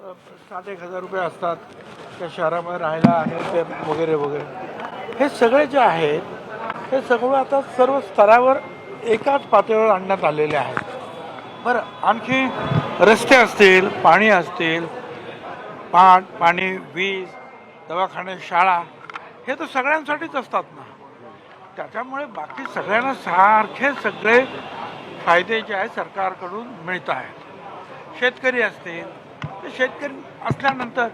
60,000-1,000 रुपये असतात त्या शहरामध्ये राहायला आणि ते वगैरे वगैरे हे सगळे जे आहेत हे सगळं आता सर्व स्तरावर एकाच पातळीवर आणण्यात आलेले आहेत. बरं, आणखी रस्ते असतील, पाणी असतील, पाणी, वीज, दवाखाने, शाळा हे तर सगळ्यांसाठीच असतात ना. त्याच्यामुळे बाकी सगळ्यांना सारखे सगळे फायदे जे आहेत सरकारकडून मिळत आहेत. शेतकरी असतील तर शेतकरी असल्यानंतर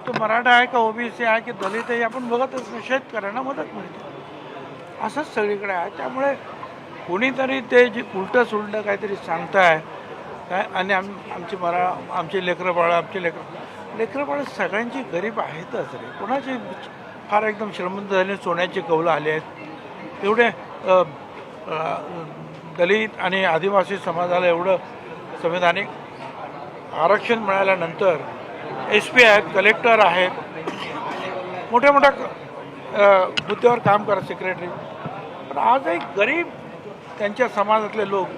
तो मराठा आहे का ओबीसी आहे की दलित आहे आपण बघतच नाही, शेतकऱ्यांना मदत मिळते. असंच सगळीकडे आहे. त्यामुळे कोणीतरी ते जे उलटं सुलटं काहीतरी सांगताय काय आणि आमचे लेकरं लेकरं सगळ्यांची गरीब आहेतच रे. कोणाची फार एकदम श्रीमंत झाले सोन्याची कौलं आले आहेत. एवढे दलित आणि आदिवासी समाजाला एवढं संविधानिक आरक्षण मिळाल्यानंतर SP आहेत, कलेक्टर आहेत, मोठ्या हुद्द्यावर काम करत सेक्रेटरी. पण आजही गरीब त्यांच्या समाजातले लोक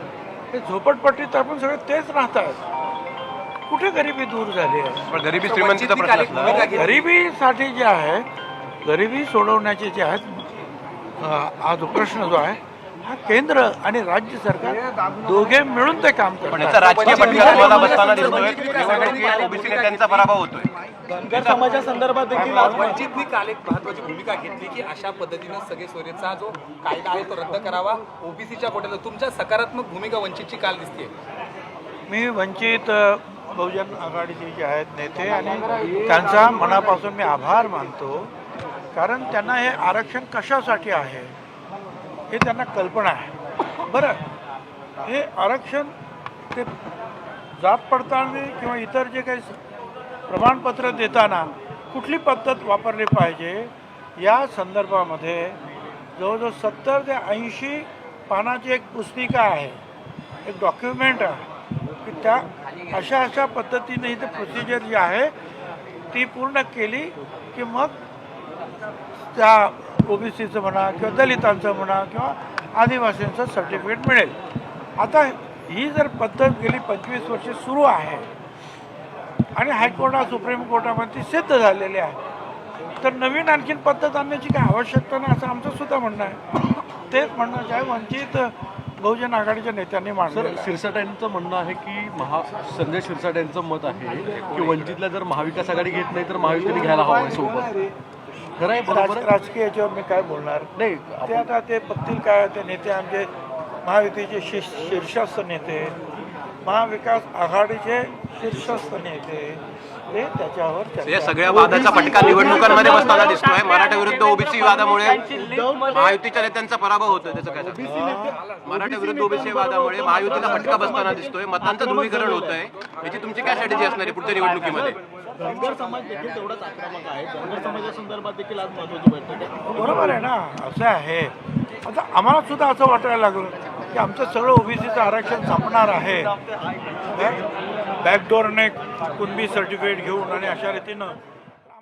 हे झोपडपट्टीत आपण सगळे तेच राहत आहेत. कुठे गरिबी दूर झाली आहे? पण गरिबी श्रीमंतीचा प्रश्न असला गरिबीसाठी जे आहे गरिबी सोडवण्याचे जे आहेत हा जो प्रश्न जो आहे हा केंद्र आणि राज्य सरकार दोघे मिळून ते काम करतात. राजकीय फटका तुम्हाला बसताना दिसतोय. ओबीसी नेत्यांचा पराभव होतोय. धनगर समाजासंदर्भात देखील वंचितनी काल एक महत्त्वाची भूमिका घेतली की अशा पद्धतीनं सगळे सोयरेचा जो कायदा आहे तो रद्द करावा ओबीसीच्या कोट्याला. तुमच्या सकारात्मक भूमिका वंचितची काल दिसते. मी वंचित बहुजन आघाडीचे जे आहेत नेते आणि त्यांचा मनापासून मी आभार मानतो. कारण त्यांना हे आरक्षण कशासाठी आहे हे त्यांना कल्पना आहे. बरं, हे आरक्षण ते जात पडताळणी किंवा इतर जे काही प्रमाणपत्र देताना कुठली पद्धत वापरली पाहिजे या संदर्भामध्ये जवळजवळ 70 ते 80 पानाची एक पुस्तिका आहे, एक डॉक्युमेंट आहे की त्या अशा पद्धतीने इथे प्रोसिजर जी आहे ती पूर्ण केली की मग त्या ओबीसीचं म्हणा किंवा दलितांचं म्हणा किंवा आदिवासींचं सर्टिफिकेट मिळेल. आता ही जर पद्धत गेली 25 वर्ष सुरू आहे आणि हायकोर्टात सुप्रीम कोर्टामध्ये ती सिद्ध झालेली आहे तर नवीन आणखीन पद्धत आणण्याची काही आवश्यकता नाही असं आमचं सुद्धा म्हणणं आहे. तेच म्हणणं जे आहे वंचित बहुजन आघाडीच्या नेत्यांनी मांडलं. शिरसाट यांचं म्हणणं आहे की संजय शिरसाट यांचं मत आहे की वंचितला जर महाविकास आघाडी घेत नाही तर महायुतीने घ्यायला हवं आहे सोबत. खरं आहे. राजकीय याच्यावर मी काय बोलणार नाही. ते आता ते बघतील काय. ते नेते आमचे महायुतीचे शीर्षस्थ नेते, महाविकास आघाडीचे शीर्षस्थ नेते ते त्याच्यावर या सगळ्या वादाचा फटका निवडणुकांमध्ये बसताना दिसतोय. मराठा विरुद्ध ओबीसी वादामुळे महायुतीच्या नेत्यांचा पराभव होतोय. त्याचं काय सांगता? मराठा विरुद्ध ओबीसी वादामुळे महायुतीला फटका बसताना दिसतोय. मतांचं ध्रुवीकरण होतंय. याची तुमची काय स्ट्रॅटेजी असणार आहे पुढच्या निवडणुकीमध्ये? धनगर समाज देखील तेवढाच आक्रमक आहे. धनगर समाजासंदर्भात देखील आज महत्त्वाची बैठक आहे. बरोबर आहे ना. असं आहे. आता आम्हाला सुद्धा असं वाटायला लागलं की आमचं सगळं ओबीसीचं आरक्षण संपणार आहे. बॅकडोरने कुणबी सर्टिफिकेट घेऊन आणि अशा रीतीनं